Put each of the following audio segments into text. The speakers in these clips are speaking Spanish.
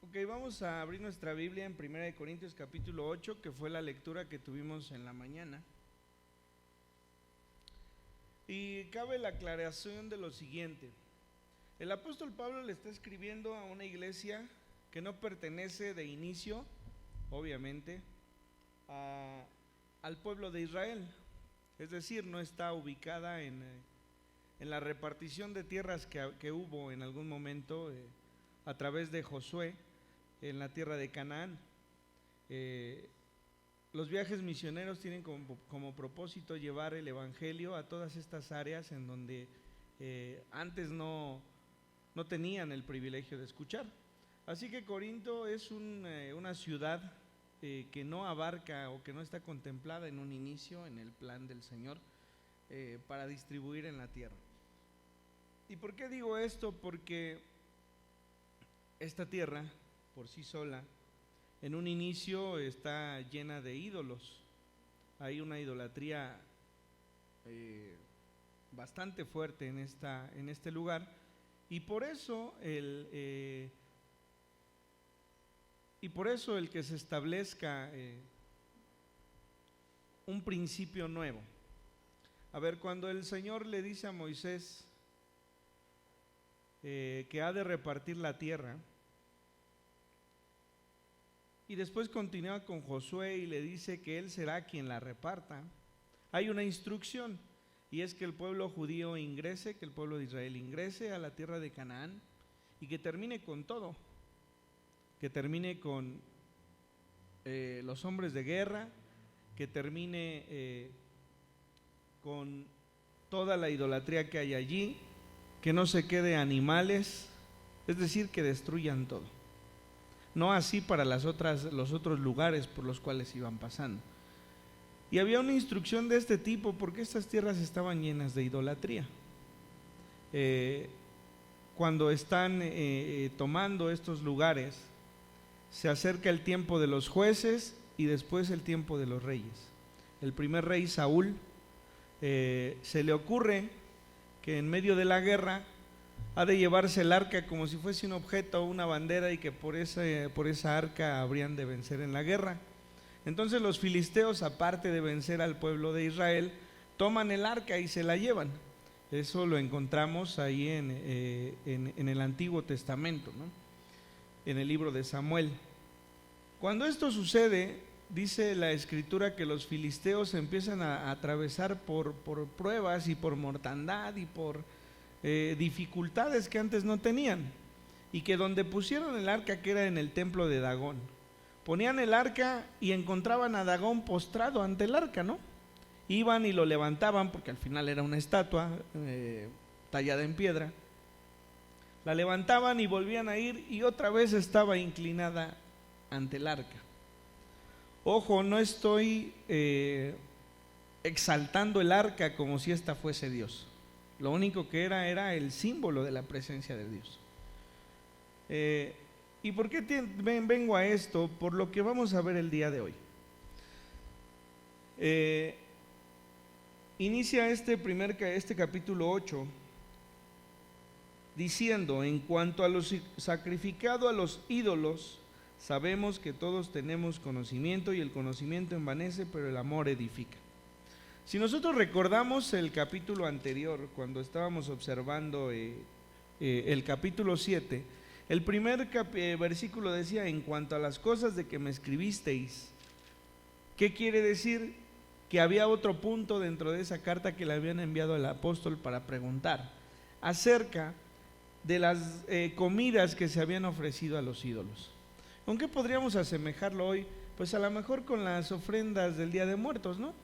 Ok, vamos a abrir nuestra Biblia en 1 Corintios capítulo 8, que fue la lectura que tuvimos en la mañana. Y cabe la aclaración de lo siguiente. El apóstol Pablo le está escribiendo a una iglesia que no pertenece de inicio, obviamente, al pueblo de Israel. Es decir, no está ubicada en la repartición de tierras que hubo en algún momento a través de Josué en la tierra de Canaán. Los viajes misioneros tienen como propósito llevar el evangelio a todas estas áreas en donde antes no tenían el privilegio de escuchar. Así que Corinto es una ciudad que no abarca o que no está contemplada en un inicio en el plan del Señor para distribuir en la tierra. ¿Y por qué digo esto? Porque esta tierra por sí sola en un inicio está llena de ídolos. Hay una idolatría bastante fuerte en este lugar, y por eso el que se establezca un principio nuevo. A ver, cuando el Señor le dice a Moisés que ha de repartir la tierra, y después continúa con Josué y le dice que él será quien la reparta, hay una instrucción, y es que el pueblo judío ingrese, que el pueblo de Israel ingrese a la tierra de Canaán y que termine con todo, que termine con los hombres de guerra, que termine con toda la idolatría que hay allí, que no se quede animales, es decir, que destruyan todo. No así para los otros lugares por los cuales iban pasando. Y había una instrucción de este tipo porque estas tierras estaban llenas de idolatría. Cuando están tomando estos lugares, se acerca el tiempo de los jueces y después el tiempo de los reyes. El primer rey, Saúl, se le ocurre que en medio de la guerra ha de llevarse el arca como si fuese un objeto o una bandera, y que por esa arca habrían de vencer en la guerra. Entonces los filisteos, aparte de vencer al pueblo de Israel, toman el arca y se la llevan. Eso lo encontramos ahí en el Antiguo Testamento, ¿no? En el libro de Samuel. Cuando esto sucede, dice la Escritura que los filisteos empiezan a atravesar por pruebas y por mortandad y por dificultades que antes no tenían, y que donde pusieron el arca, que era en el templo de Dagón, ponían el arca y encontraban a Dagón postrado ante el arca, ¿no? Iban y lo levantaban, porque al final era una estatua tallada en piedra. La levantaban y volvían a ir y otra vez estaba inclinada ante el arca. Ojo, no estoy exaltando el arca como si esta fuese Dios. Lo único que era el símbolo de la presencia de Dios. ¿Y por qué vengo a esto? Por lo que vamos a ver el día de hoy. Inicia este capítulo 8 diciendo: en cuanto a lo sacrificado a los ídolos, sabemos que todos tenemos conocimiento, y el conocimiento envanece, pero el amor edifica. Si nosotros recordamos el capítulo anterior, cuando estábamos observando el capítulo 7, el primer versículo decía: en cuanto a las cosas de que me escribisteis. ¿Qué quiere decir? Que había otro punto dentro de esa carta que le habían enviado al apóstol para preguntar acerca de las comidas que se habían ofrecido a los ídolos. ¿Con qué podríamos asemejarlo hoy? Pues a lo mejor con las ofrendas del Día de Muertos, ¿no?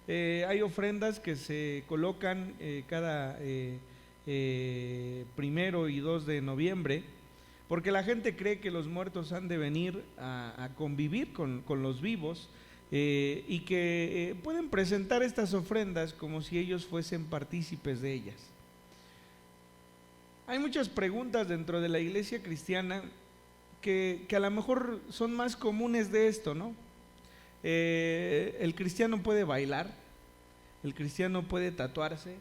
Hay ofrendas que se colocan cada 1 y 2 de noviembre, porque la gente cree que los muertos han de venir a convivir con los vivos, y que pueden presentar estas ofrendas como si ellos fuesen partícipes de ellas. Hay muchas preguntas dentro de la iglesia cristiana que a lo mejor son más comunes de esto, ¿no? El cristiano puede bailar, el cristiano puede tatuarse,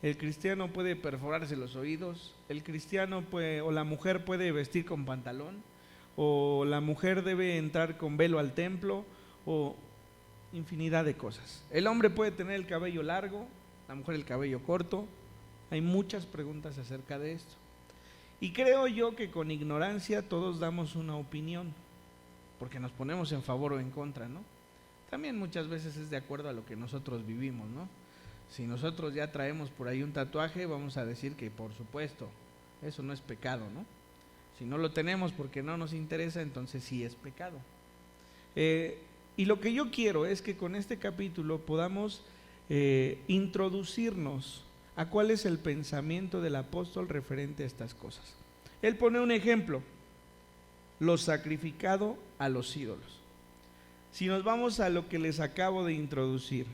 el cristiano puede perforarse los oídos, el cristiano puede, o la mujer puede vestir con pantalón, o la mujer debe entrar con velo al templo, o infinidad de cosas. El hombre puede tener el cabello largo, la mujer el cabello corto. Hay muchas preguntas acerca de esto. Y creo yo que con ignorancia todos damos una opinión, porque nos ponemos en favor o en contra, ¿no? También muchas veces es de acuerdo a lo que nosotros vivimos, ¿no? Si nosotros ya traemos por ahí un tatuaje, vamos a decir que por supuesto, eso no es pecado, ¿no? Si no lo tenemos porque no nos interesa, entonces sí es pecado. Y lo que yo quiero es que con este capítulo podamos introducirnos a cuál es el pensamiento del apóstol referente a estas cosas. Él pone un ejemplo: lo sacrificado a los ídolos. Si nos vamos a lo que les acabo de introducir,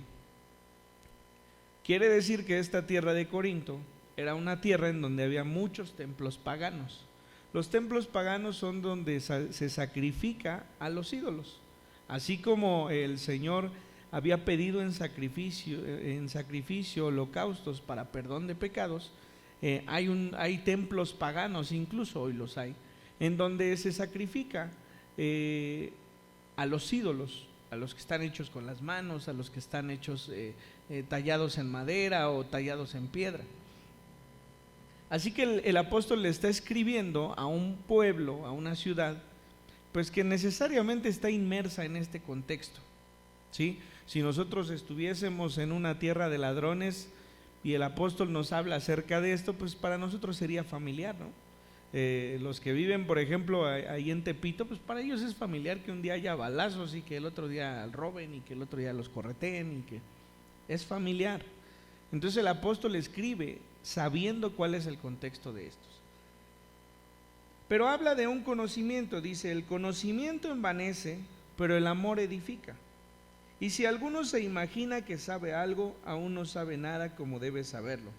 quiere decir que esta tierra de Corinto era una tierra en donde había muchos templos paganos. Los templos paganos son donde se sacrifica a los ídolos. Así como el Señor había pedido en sacrificio holocaustos para perdón de pecados, hay templos paganos, incluso hoy los hay, en donde se sacrifica a los ídolos, a los que están hechos con las manos, a los que están hechos tallados en madera o tallados en piedra. Así que el apóstol le está escribiendo a un pueblo, a una ciudad, pues que necesariamente está inmersa en este contexto, ¿sí? Si nosotros estuviésemos en una tierra de ladrones y el apóstol nos habla acerca de esto, pues para nosotros sería familiar, ¿no? Los que viven, por ejemplo, ahí en Tepito, pues para ellos es familiar que un día haya balazos y que el otro día roben y que el otro día los correteen, y que es familiar. Entonces el apóstol escribe sabiendo cuál es el contexto de estos. Pero habla de un conocimiento, dice: el conocimiento envanece, pero el amor edifica. Y si alguno se imagina que sabe algo, aún no sabe nada como debe saberlo.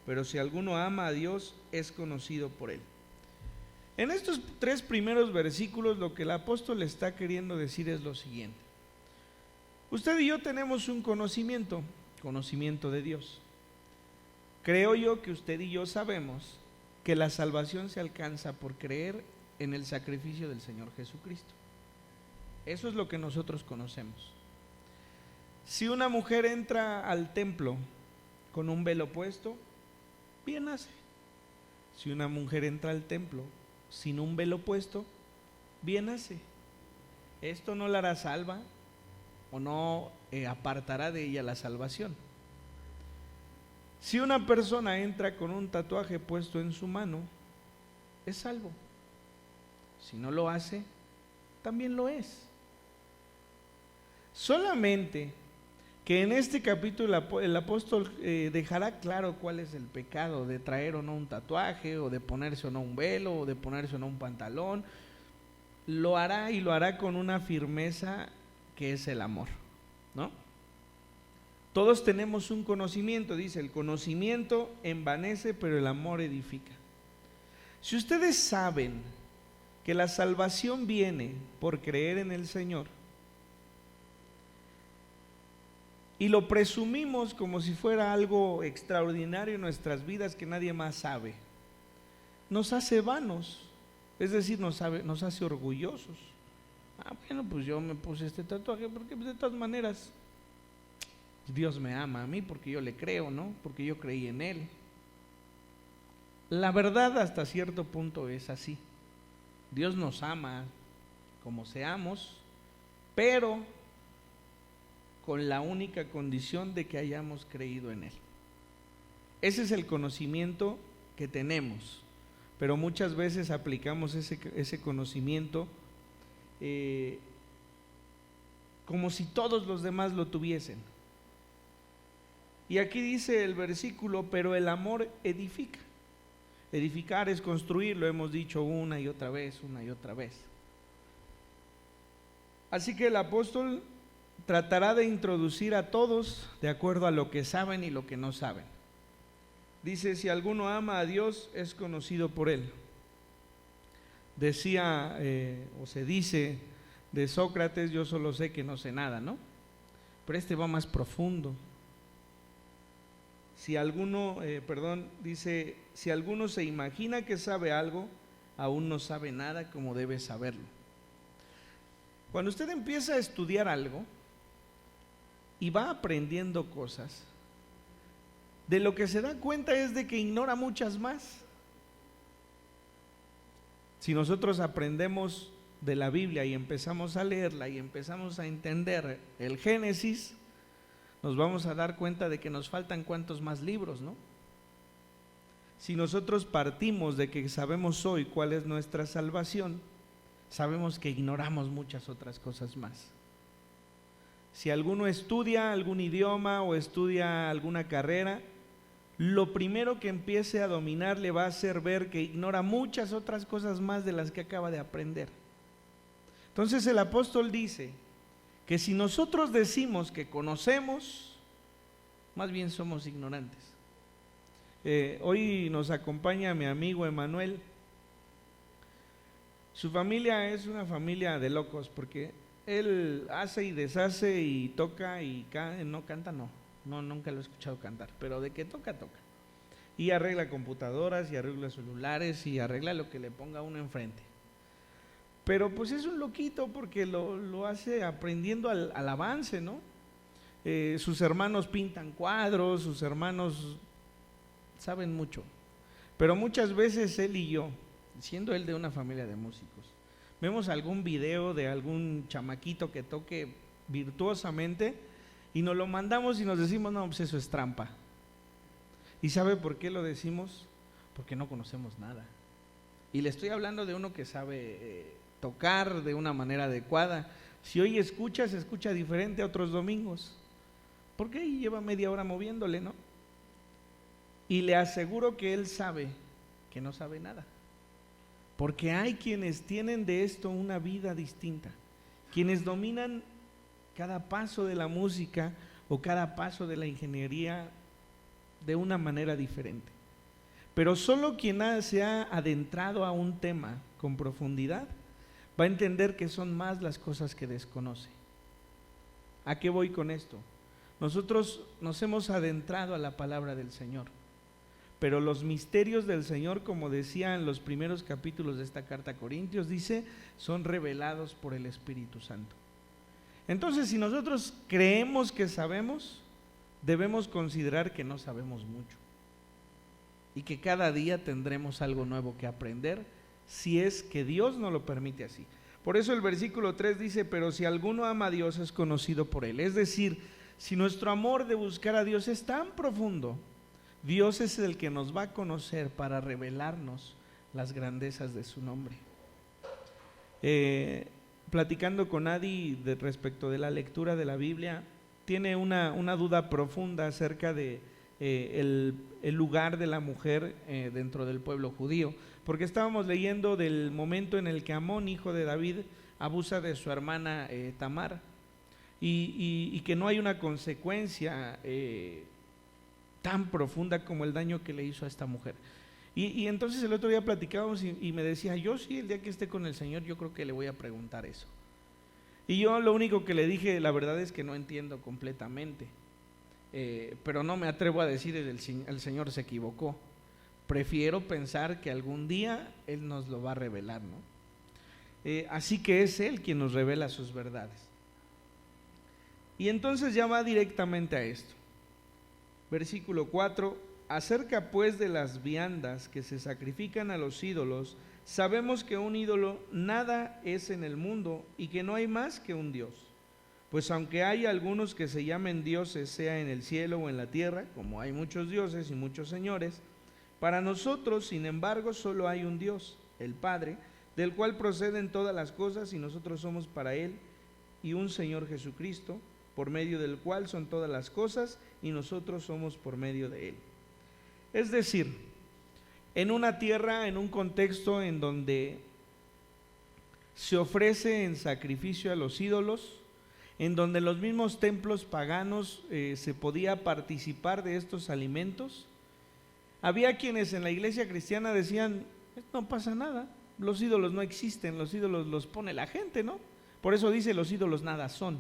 Pero si alguno ama a Dios, es conocido por él. En estos 3 primeros versículos, lo que el apóstol está queriendo decir es lo siguiente: usted y yo tenemos un conocimiento de Dios. Creo yo que usted y yo sabemos que la salvación se alcanza por creer en el sacrificio del Señor Jesucristo. Eso es lo que nosotros conocemos. Si una mujer entra al templo con un velo puesto, bien hace. Si una mujer entra al templo sin un velo puesto, bien hace. Esto no la hará salva o no apartará de ella la salvación. Si una persona entra con un tatuaje puesto en su mano, es salvo. Si no lo hace, también lo es. Solamente que en este capítulo el apóstol dejará claro cuál es el pecado de traer o no un tatuaje, o de ponerse o no un velo, o de ponerse o no un pantalón. Lo hará, y lo hará con una firmeza que es el amor, ¿no? Todos tenemos un conocimiento, dice: el conocimiento envanece, pero el amor edifica. Si ustedes saben que la salvación viene por creer en el Señor, y lo presumimos como si fuera algo extraordinario en nuestras vidas que nadie más sabe, nos hace vanos, es decir, nos hace orgullosos. Bueno, pues yo me puse este tatuaje porque de todas maneras Dios me ama a mí, porque yo le creo, ¿no? Porque yo creí en Él. La verdad, hasta cierto punto es así. Dios nos ama como seamos, pero con la única condición de que hayamos creído en Él. Ese es el conocimiento que tenemos, pero muchas veces aplicamos ese conocimiento como si todos los demás lo tuviesen. Y aquí dice el versículo: pero el amor edifica. Edificar es construir, lo hemos dicho una y otra vez. Así que el apóstol tratará de introducir a todos de acuerdo a lo que saben y lo que no saben. Dice: si alguno ama a Dios, es conocido por él. Decía o se dice de Sócrates: yo solo sé que no sé nada, ¿no? Pero este va más profundo. Si alguno, dice: si alguno se imagina que sabe algo, aún no sabe nada como debe saberlo. Cuando usted empieza a estudiar algo y va aprendiendo cosas, de lo que se da cuenta es de que ignora muchas más. Si nosotros aprendemos de la Biblia y empezamos a leerla y empezamos a entender el Génesis, nos vamos a dar cuenta de que nos faltan cuantos más libros, ¿no? Si nosotros partimos de que sabemos hoy cuál es nuestra salvación, sabemos que ignoramos muchas otras cosas más. Si alguno estudia algún idioma o estudia alguna carrera, lo primero que empiece a dominar le va a hacer ver que ignora muchas otras cosas más de las que acaba de aprender. Entonces el apóstol dice que si nosotros decimos que conocemos, más bien somos ignorantes. Hoy nos acompaña mi amigo Emanuel. Su familia es una familia de locos, porque él hace y deshace y toca y no canta, no, nunca lo he escuchado cantar, pero de que toca, toca. Y arregla computadoras y arregla celulares y arregla lo que le ponga uno enfrente. Pero pues es un loquito porque lo hace aprendiendo al avance, ¿no? Sus hermanos pintan cuadros, sus hermanos saben mucho, pero muchas veces él y yo, siendo él de una familia de músicos, vemos algún video de algún chamaquito que toque virtuosamente y nos lo mandamos y nos decimos, no, pues eso es trampa. ¿Y sabe por qué lo decimos? Porque no conocemos nada. Y le estoy hablando de uno que sabe tocar de una manera adecuada. Si hoy escucha, se escucha diferente a otros domingos. ¿Por qué? Y lleva media hora moviéndole, ¿no? Y le aseguro que él sabe que no sabe nada. Porque hay quienes tienen de esto una vida distinta, quienes dominan cada paso de la música o cada paso de la ingeniería de una manera diferente. Pero solo quien se ha adentrado a un tema con profundidad va a entender que son más las cosas que desconoce. ¿A qué voy con esto? Nosotros nos hemos adentrado a la palabra del Señor, pero los misterios del Señor, como decía en los primeros capítulos de esta carta a Corintios, dice, son revelados por el Espíritu Santo. Entonces, si nosotros creemos que sabemos, debemos considerar que no sabemos mucho y que cada día tendremos algo nuevo que aprender, si es que Dios nos lo permite así. Por eso el versículo 3 dice, pero si alguno ama a Dios es conocido por él. Es decir, si nuestro amor de buscar a Dios es tan profundo, Dios es el que nos va a conocer para revelarnos las grandezas de su nombre. Platicando con Adi respecto de la lectura de la Biblia, tiene una duda profunda acerca de el lugar de la mujer dentro del pueblo judío, porque estábamos leyendo del momento en el que Amón, hijo de David, abusa de su hermana Tamar, y que no hay una consecuencia tan profunda como el daño que le hizo a esta mujer. Y entonces el otro día platicábamos y me decía, yo sí, el día que esté con el Señor, yo creo que le voy a preguntar eso. Y yo lo único que le dije, la verdad es que no entiendo completamente, pero no me atrevo a decir el Señor se equivocó. Prefiero pensar que algún día Él nos lo va a revelar, ¿no? Así que es Él quien nos revela sus verdades. Y entonces ya va directamente a esto. Versículo 4, acerca pues de las viandas que se sacrifican a los ídolos, sabemos que un ídolo nada es en el mundo y que no hay más que un Dios. Pues aunque hay algunos que se llamen dioses, sea en el cielo o en la tierra, como hay muchos dioses y muchos señores, para nosotros, sin embargo, solo hay un Dios, el Padre, del cual proceden todas las cosas y nosotros somos para Él, y un Señor Jesucristo, por medio del cual son todas las cosas y nosotros somos por medio de Él. Es decir, en una tierra, en un contexto en donde se ofrece en sacrificio a los ídolos, en donde los mismos templos paganos se podía participar de estos alimentos, había quienes en la iglesia cristiana decían, no pasa nada, los ídolos no existen, los ídolos los pone la gente, ¿no? Por eso dice, los ídolos nada son.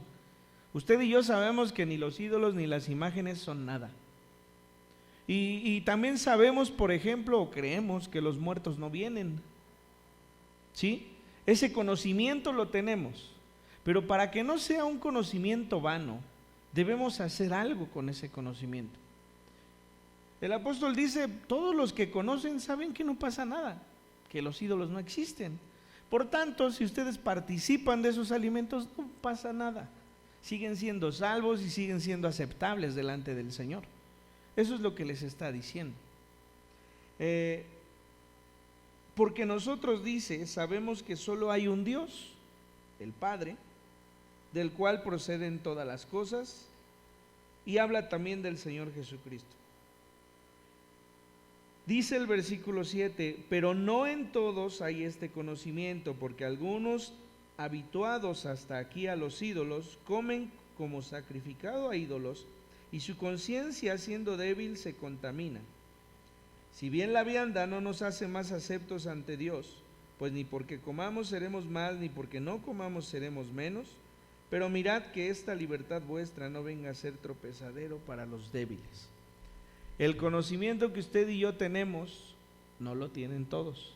Usted y yo sabemos que ni los ídolos ni las imágenes son nada. Y también sabemos, por ejemplo, o creemos que los muertos no vienen. ¿sí? Ese conocimiento lo tenemos, pero para que no sea un conocimiento vano, debemos hacer algo con ese conocimiento. El apóstol dice, todos los que conocen saben que no pasa nada, que los ídolos no existen. Por tanto, si ustedes participan de esos alimentos, no pasa nada. Siguen siendo salvos y siguen siendo aceptables delante del Señor. Eso es lo que les está diciendo. Porque nosotros, dice, sabemos que solo hay un Dios, el Padre, del cual proceden todas las cosas, y habla también del Señor Jesucristo. Dice el versículo 7, pero no en todos hay este conocimiento, porque algunos, habituados hasta aquí a los ídolos, comen como sacrificado a ídolos, y su conciencia, siendo débil, se contamina. Si bien la vianda no nos hace más aceptos ante Dios, pues ni porque comamos seremos más, ni porque no comamos seremos menos, pero mirad que esta libertad vuestra no venga a ser tropezadero para los débiles. El conocimiento que usted y yo tenemos, no lo tienen todos.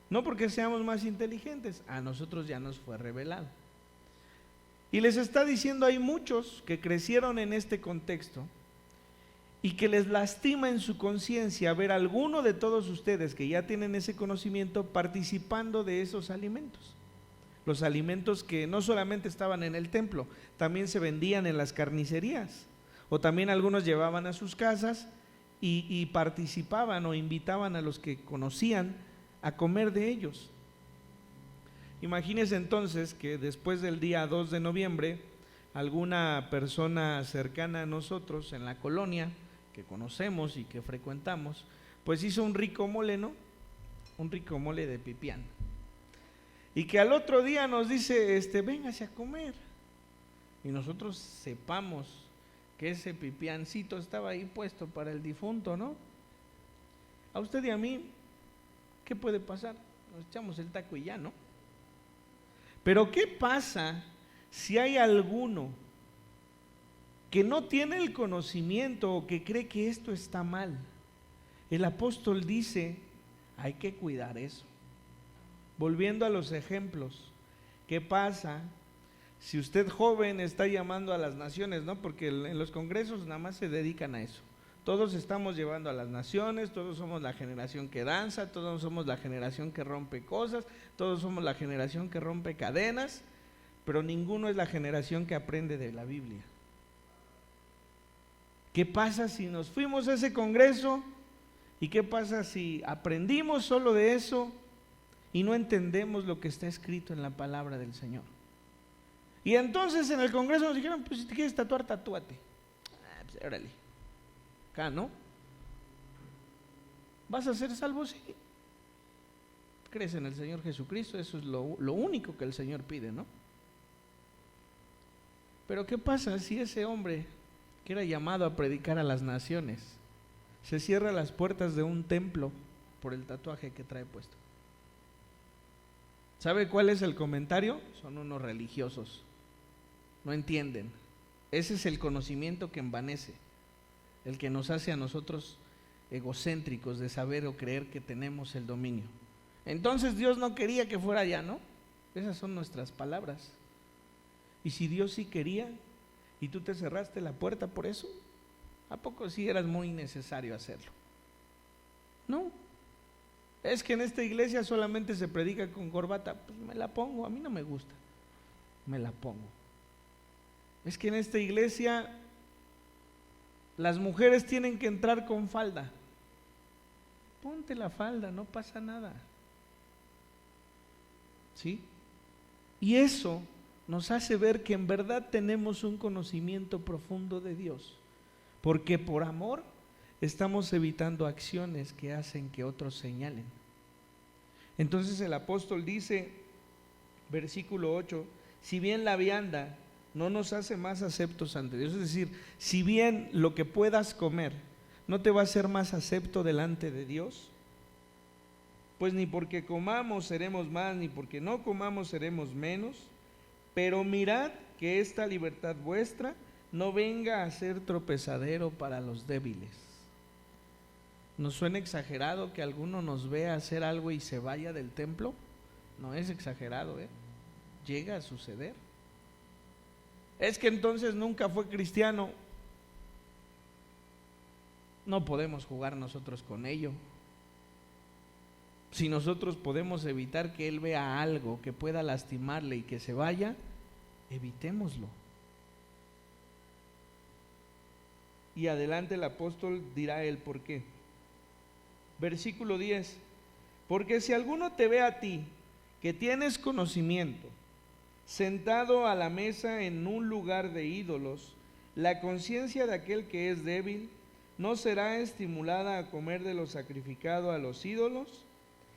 No porque seamos más inteligentes, a nosotros ya nos fue revelado. Y les está diciendo, hay muchos que crecieron en este contexto y que les lastima en su conciencia ver a alguno de todos ustedes que ya tienen ese conocimiento participando de esos alimentos. Los alimentos que no solamente estaban en el templo, también se vendían en las carnicerías. O también algunos llevaban a sus casas y participaban o invitaban a los que conocían a comer de ellos. Imagínense entonces que después del día 2 de noviembre, alguna persona cercana a nosotros en la colonia, que conocemos y que frecuentamos, pues hizo un rico mole, ¿no? Un rico mole de pipián. Y que al otro día nos dice, véngase a comer. Y nosotros sepamos que ese pipiancito estaba ahí puesto para el difunto, ¿no? A usted y a mí, ¿qué puede pasar? Nos echamos el taco y ya, ¿no? Pero ¿qué pasa si hay alguno que no tiene el conocimiento o que cree que esto está mal? El apóstol dice, hay que cuidar eso. Volviendo a los ejemplos, ¿qué pasa si usted joven está llamando a las naciones, ¿no? Porque en los congresos nada más se dedican a eso. Todos estamos llevando a las naciones, todos somos la generación que danza, todos somos la generación que rompe cosas, todos somos la generación que rompe cadenas, pero ninguno es la generación que aprende de la Biblia. ¿Qué pasa si nos fuimos a ese congreso? ¿Y qué pasa si aprendimos solo de eso y no entendemos lo que está escrito en la palabra del Señor? Y entonces en el congreso nos dijeron, pues si te quieres tatuar, tatúate. Pues órale. Acá, ¿no? ¿Vas a ser salvo? Sí. Crees en el Señor Jesucristo, eso es lo único que el Señor pide, ¿no? Pero ¿qué pasa si ese hombre que era llamado a predicar a las naciones se cierra las puertas de un templo por el tatuaje que trae puesto? ¿Sabe cuál es el comentario? Son unos religiosos, no entienden. Ese es el conocimiento que envanece, el que nos hace a nosotros egocéntricos de saber o creer que tenemos el dominio. Entonces Dios no quería que fuera allá, ¿no? Esas son nuestras palabras. Y si Dios sí quería y tú te cerraste la puerta por eso, ¿a poco sí eras muy necesario hacerlo? No. Es que en esta iglesia solamente se predica con corbata. Pues me la pongo, a mí no me gusta, me la pongo. Es que en esta iglesia las mujeres tienen que entrar con falda. Ponte la falda, no pasa nada. ¿Sí? Y eso nos hace ver que en verdad tenemos un conocimiento profundo de Dios, porque por amor estamos evitando acciones que hacen que otros señalen. Entonces el apóstol dice, versículo 8, si bien la vianda no nos hace más aceptos ante Dios, es decir, si bien lo que puedas comer no te va a hacer más acepto delante de Dios, pues ni porque comamos seremos más, ni porque no comamos seremos menos, pero mirad que esta libertad vuestra no venga a ser tropezadero para los débiles. ¿Nos suena exagerado que alguno nos vea hacer algo y se vaya del templo? No es exagerado, llega a suceder. Es que entonces nunca fue cristiano. No podemos jugar nosotros con ello. Si nosotros podemos evitar que él vea algo que pueda lastimarle y que se vaya, evitémoslo. Y adelante el apóstol dirá el por qué. Versículo 10. Porque si alguno te ve a ti, que tienes conocimiento, sentado a la mesa en un lugar de ídolos, la conciencia de aquel que es débil no será estimulada a comer de lo sacrificado a los ídolos,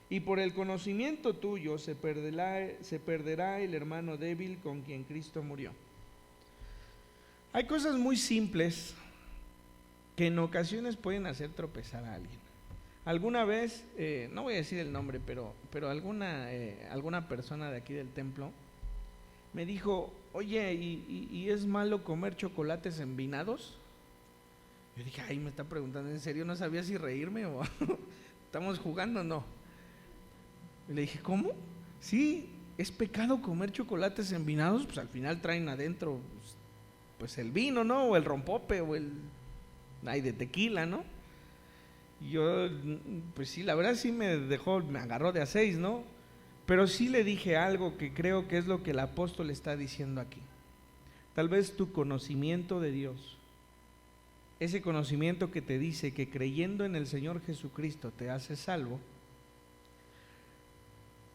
y por el conocimiento tuyo se perderá el hermano débil con quien Cristo murió. Hay cosas muy simples que en ocasiones pueden hacer tropezar a alguien. Alguna vez, no voy a decir el nombre, pero alguna persona de aquí del templo me dijo: oye, ¿y es malo comer chocolates envinados? Yo dije: ay, me está preguntando en serio, no sabía si reírme o estamos jugando o no. Y le dije: ¿cómo? Sí, es pecado comer chocolates envinados, pues al final traen adentro pues el vino, ¿no? O el rompope, o de tequila, ¿no? Y yo, pues sí, la verdad sí me agarró de a 6, ¿no? Pero sí le dije algo que creo que es lo que el apóstol está diciendo aquí. Tal vez tu conocimiento de Dios, ese conocimiento que te dice que creyendo en el Señor Jesucristo te hace salvo,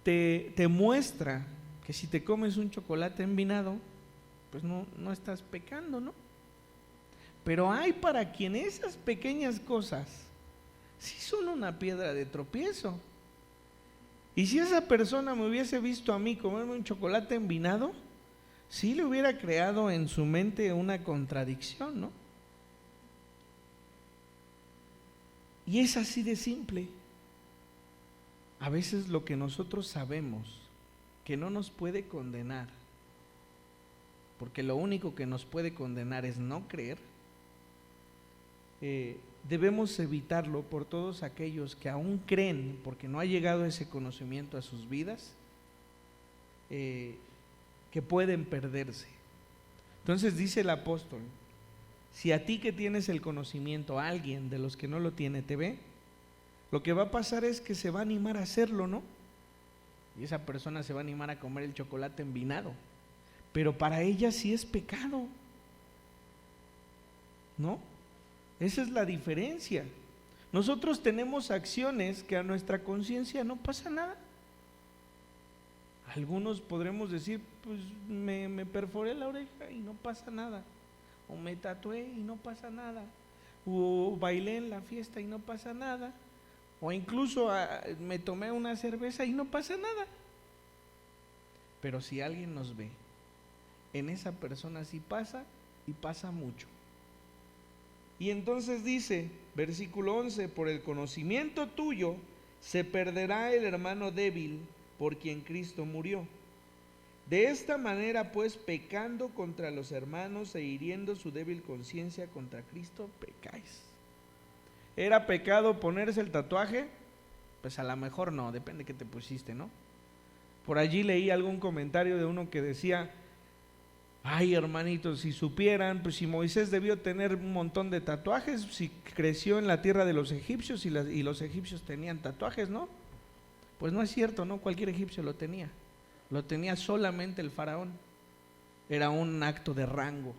te muestra que si te comes un chocolate envinado, pues no estás pecando, ¿no? Pero hay para quien esas pequeñas cosas sí son una piedra de tropiezo. Y si esa persona me hubiese visto a mí comerme un chocolate envinado, sí le hubiera creado en su mente una contradicción, ¿no? Y es así de simple. A veces lo que nosotros sabemos que no nos puede condenar, porque lo único que nos puede condenar es no creer, debemos evitarlo por todos aquellos que aún creen, porque no ha llegado ese conocimiento a sus vidas, que pueden perderse. Entonces dice el apóstol: si a ti que tienes el conocimiento, a alguien de los que no lo tiene te ve, lo que va a pasar es que se va a animar a hacerlo, ¿no? Y esa persona se va a animar a comer el chocolate envinado, pero para ella sí es pecado, ¿no? Esa es la diferencia. Nosotros tenemos acciones que a nuestra conciencia no pasa nada. Algunos podremos decir: pues me perforé la oreja y no pasa nada, o me tatué y no pasa nada, o bailé en la fiesta y no pasa nada, o incluso me tomé una cerveza y no pasa nada. Pero si alguien nos ve, en esa persona sí pasa, y pasa mucho. Y entonces dice, versículo 11: por el conocimiento tuyo se perderá el hermano débil por quien Cristo murió. De esta manera, pues, pecando contra los hermanos e hiriendo su débil conciencia contra Cristo, pecáis. ¿Era pecado ponerse el tatuaje? Pues a lo mejor no, depende de qué te pusiste, ¿no? Por allí leí algún comentario de uno que decía: ay, hermanitos, si supieran, pues si Moisés debió tener un montón de tatuajes, si creció en la tierra de los egipcios y los egipcios tenían tatuajes, ¿no? Pues no es cierto, ¿no? Cualquier egipcio lo tenía solamente el faraón. Era un acto de rango.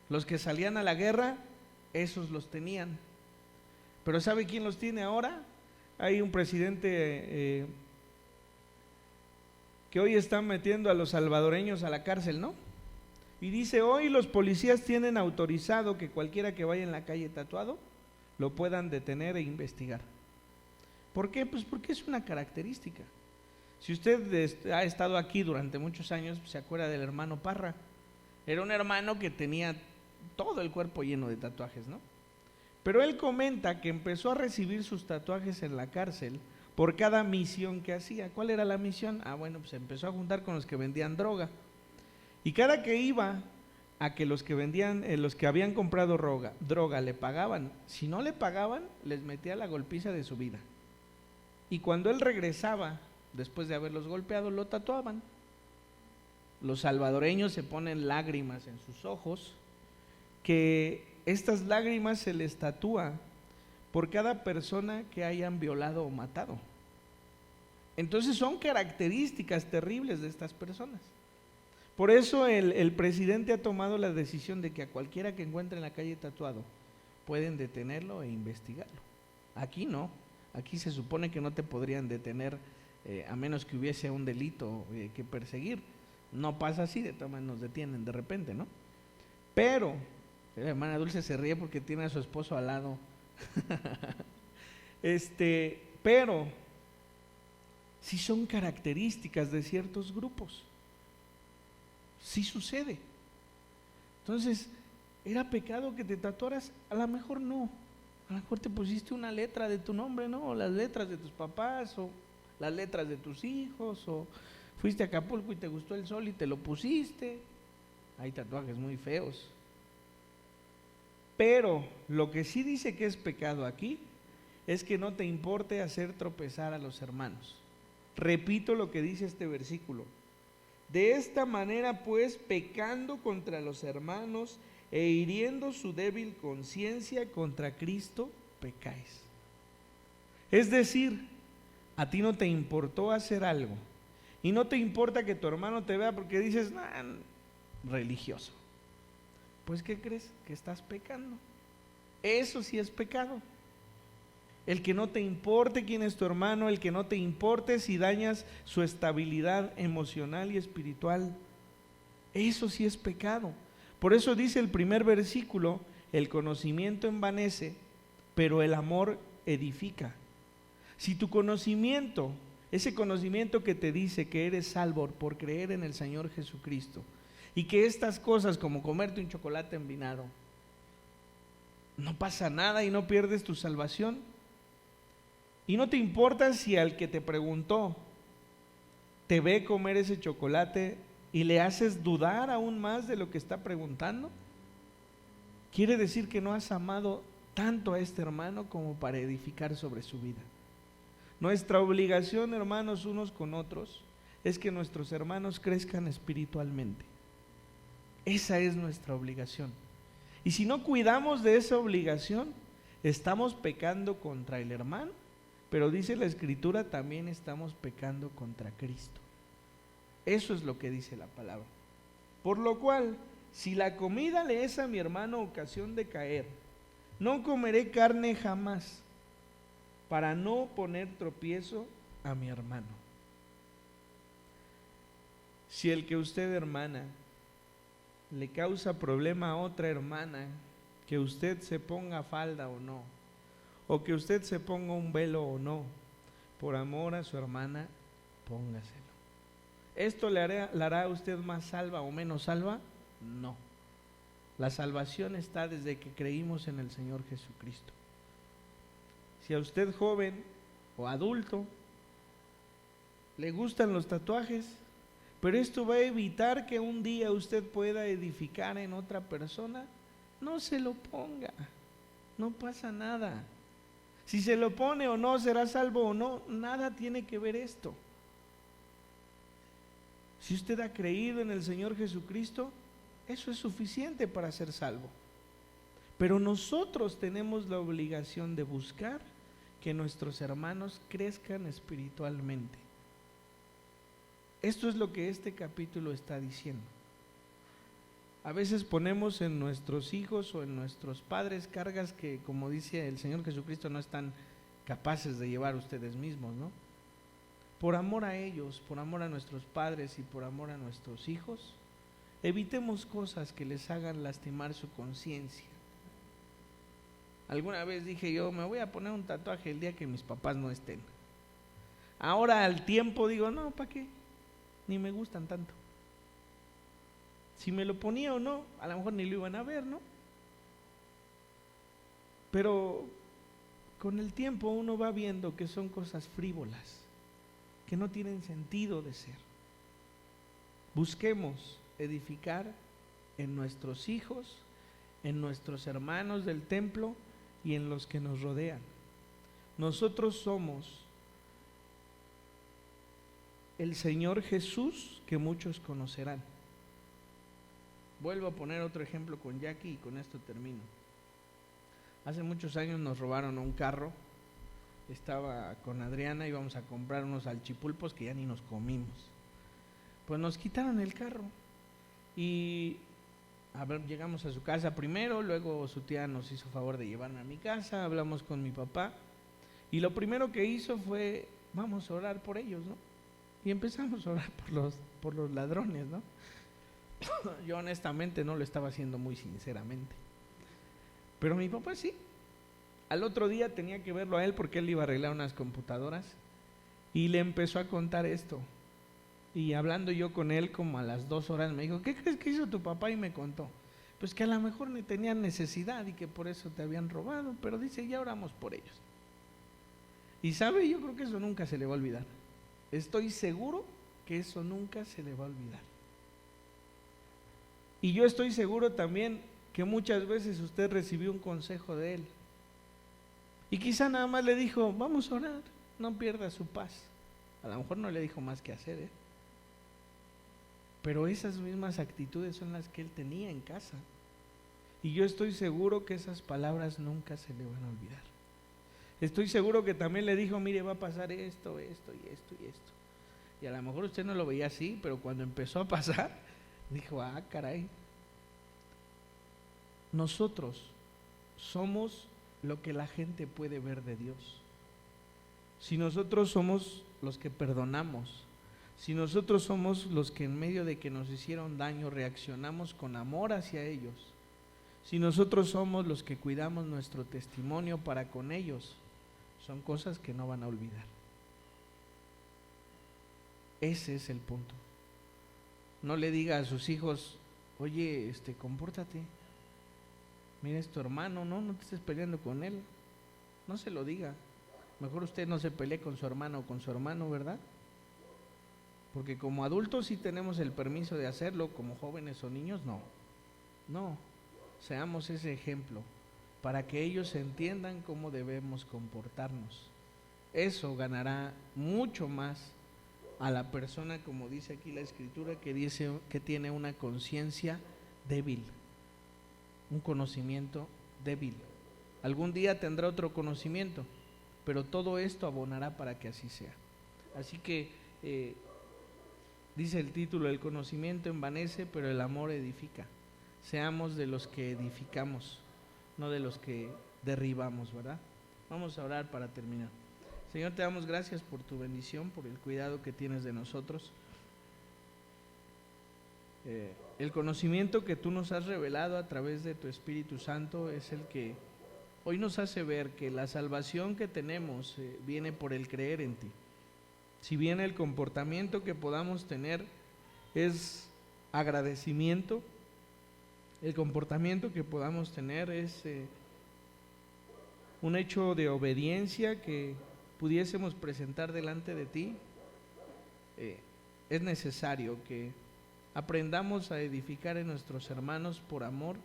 Los que salían a la guerra, esos los tenían. Pero ¿sabe quién los tiene ahora? Hay un presidente que hoy están metiendo a los salvadoreños a la cárcel, ¿no? Y dice: hoy los policías tienen autorizado que cualquiera que vaya en la calle tatuado lo puedan detener e investigar. ¿Por qué? Pues porque es una característica. Si usted ha estado aquí durante muchos años, se acuerda del hermano Parra. Era un hermano que tenía todo el cuerpo lleno de tatuajes, ¿no? Pero él comenta que empezó a recibir sus tatuajes en la cárcel por cada misión que hacía. ¿Cuál era la misión? Bueno, pues empezó a juntar con los que vendían droga. Y cada que iba a que los que vendían, los que habían comprado droga le pagaban, si no le pagaban, les metía la golpiza de su vida. Y cuando él regresaba después de haberlos golpeado, lo tatuaban. Los salvadoreños se ponen lágrimas en sus ojos, que estas lágrimas se les tatúa por cada persona que hayan violado o matado. Entonces son características terribles de estas personas. Por eso el presidente ha tomado la decisión de que a cualquiera que encuentre en la calle tatuado pueden detenerlo e investigarlo. Aquí no, aquí se supone que no te podrían detener a menos que hubiese un delito que perseguir. No pasa así, de todas maneras nos detienen de repente, ¿no? Pero la hermana Dulce se ríe porque tiene a su esposo al lado. Pero sí son características de ciertos grupos. Sí sucede. Entonces, ¿era pecado que te tatuaras? A lo mejor no. A lo mejor te pusiste una letra de tu nombre, ¿no? O las letras de tus papás, o las letras de tus hijos, o fuiste a Acapulco y te gustó el sol y te lo pusiste. Hay tatuajes muy feos. Pero lo que sí dice que es pecado aquí es que no te importe hacer tropezar a los hermanos. Repito lo que dice este versículo. De esta manera, pues, pecando contra los hermanos e hiriendo su débil conciencia, contra Cristo pecáis. Es decir, a ti no te importó hacer algo y no te importa que tu hermano te vea porque dices, religioso. Pues, ¿qué crees? Que estás pecando. Eso sí es pecado. El que no te importe quién es tu hermano, el que no te importe si dañas su estabilidad emocional y espiritual, eso sí es pecado. Por eso dice el primer versículo, el conocimiento envanece, pero el amor edifica. Si tu conocimiento, ese conocimiento que te dice que eres salvo por creer en el Señor Jesucristo, y que estas cosas como comerte un chocolate envinado, no pasa nada y no pierdes tu salvación, y no te importa si al que te preguntó te ve comer ese chocolate y le haces dudar aún más de lo que está preguntando, quiere decir que no has amado tanto a este hermano como para edificar sobre su vida. Nuestra obligación, hermanos, unos con otros, es que nuestros hermanos crezcan espiritualmente. Esa es nuestra obligación. Y si no cuidamos de esa obligación, estamos pecando contra el hermano, pero dice la Escritura, también estamos pecando contra Cristo. Eso es lo que dice la palabra. Por lo cual, si la comida le es a mi hermano ocasión de caer, no comeré carne jamás, para no poner tropiezo a mi hermano. Si el que usted, hermana, le causa problema a otra hermana, que usted se ponga falda o no, o que usted se ponga un velo o no, por amor a su hermana, póngaselo. ¿Esto le hará a usted más salva o menos salva? No. La salvación está desde que creímos en el Señor Jesucristo. Si a usted, joven o adulto, le gustan los tatuajes, pero esto va a evitar que un día usted pueda edificar en otra persona, no se lo ponga, no pasa nada. Si se lo pone o no, será salvo o no, nada tiene que ver esto. Si usted ha creído en el Señor Jesucristo, eso es suficiente para ser salvo. Pero nosotros tenemos la obligación de buscar que nuestros hermanos crezcan espiritualmente. Esto es lo que este capítulo está diciendo. A veces ponemos en nuestros hijos o en nuestros padres cargas que, como dice el Señor Jesucristo, no están capaces de llevar ustedes mismos, ¿no? Por amor a ellos, por amor a nuestros padres y por amor a nuestros hijos, evitemos cosas que les hagan lastimar su conciencia. Alguna vez dije yo, me voy a poner un tatuaje el día que mis papás no estén. Ahora al tiempo digo, no, ¿para qué? Ni me gustan tanto. Si me lo ponía o no, a lo mejor ni lo iban a ver, ¿no? Pero con el tiempo uno va viendo que son cosas frívolas, que no tienen sentido de ser. Busquemos edificar en nuestros hijos, en nuestros hermanos del templo y en los que nos rodean. Nosotros somos el Señor Jesús que muchos conocerán. Vuelvo a poner otro ejemplo con Jackie y con esto termino. Hace muchos años nos robaron un carro. Estaba con Adriana, íbamos a comprar unos salchipulpos que ya ni nos comimos. Pues nos quitaron el carro y llegamos a su casa primero, luego su tía nos hizo favor de llevarme a mi casa, hablamos con mi papá y lo primero que hizo fue, vamos a orar por ellos, ¿no? Y empezamos a orar por los ladrones, ¿no? Yo honestamente no lo estaba haciendo muy sinceramente, pero mi papá sí. Al otro día tenía que verlo a él porque él iba a arreglar unas computadoras y le empezó a contar esto. Y hablando yo con él como a las 2 horas me dijo, ¿qué crees que hizo tu papá? Y me contó, pues que a lo mejor ni tenían necesidad y que por eso te habían robado, pero dice, ya oramos por ellos. Y sabe, yo creo que eso nunca se le va a olvidar. Estoy seguro que eso nunca se le va a olvidar. Y yo estoy seguro también que muchas veces usted recibió un consejo de él. Y quizá nada más le dijo, vamos a orar, no pierda su paz. A lo mejor no le dijo más que hacer, pero esas mismas actitudes son las que él tenía en casa. Y yo estoy seguro que esas palabras nunca se le van a olvidar. Estoy seguro que también le dijo, mire, va a pasar esto, esto y esto y esto. Y a lo mejor usted no lo veía así, pero cuando empezó a pasar, dijo, ah, caray. Nosotros somos lo que la gente puede ver de Dios. Si nosotros somos los que perdonamos, si nosotros somos los que en medio de que nos hicieron daño reaccionamos con amor hacia ellos, si nosotros somos los que cuidamos nuestro testimonio para con ellos, son cosas que no van a olvidar. Ese es el punto. No le diga a sus hijos, oye, compórtate, mira, es tu hermano, no te estés peleando con él. No se lo diga. Mejor usted no se pelee con su hermano o con su hermano, ¿verdad? Porque como adultos sí tenemos el permiso de hacerlo, como jóvenes o niños no. Seamos ese ejemplo para que ellos entiendan cómo debemos comportarnos. Eso ganará mucho más a la persona, como dice aquí la escritura, que dice que tiene una conciencia débil, un conocimiento débil. Algún día tendrá otro conocimiento, pero todo esto abonará para que así sea. Así que dice el título, el conocimiento envanece, pero el amor edifica. Seamos de los que edificamos, no de los que derribamos, ¿verdad? Vamos a orar para terminar. Señor, te damos gracias por tu bendición, por el cuidado que tienes de nosotros. El conocimiento que tú nos has revelado a través de tu Espíritu Santo es el que hoy nos hace ver que la salvación que tenemos viene por el creer en ti. Si bien el comportamiento que podamos tener es agradecimiento, el comportamiento que podamos tener es un hecho de obediencia que pudiésemos presentar delante de ti, es necesario que aprendamos a edificar en nuestros hermanos por amor,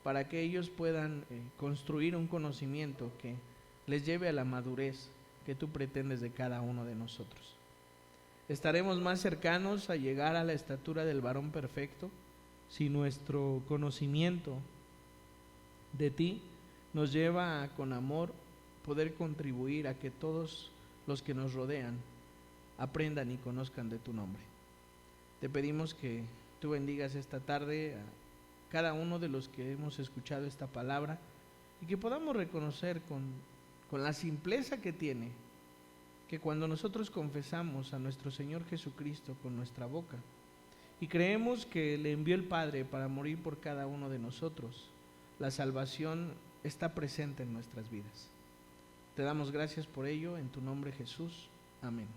para que ellos puedan construir un conocimiento que les lleve a la madurez que tú pretendes de cada uno de nosotros. Estaremos más cercanos a llegar a la estatura del varón perfecto si nuestro conocimiento de ti nos lleva a, con amor, poder contribuir a que todos los que nos rodean aprendan y conozcan de tu nombre. Te pedimos que tú bendigas esta tarde a cada uno de los que hemos escuchado esta palabra y que podamos reconocer con la simpleza que tiene, que cuando nosotros confesamos a nuestro Señor Jesucristo con nuestra boca y creemos que le envió el Padre para morir por cada uno de nosotros, la salvación está presente en nuestras vidas. Te damos gracias por ello, en tu nombre, Jesús. Amén.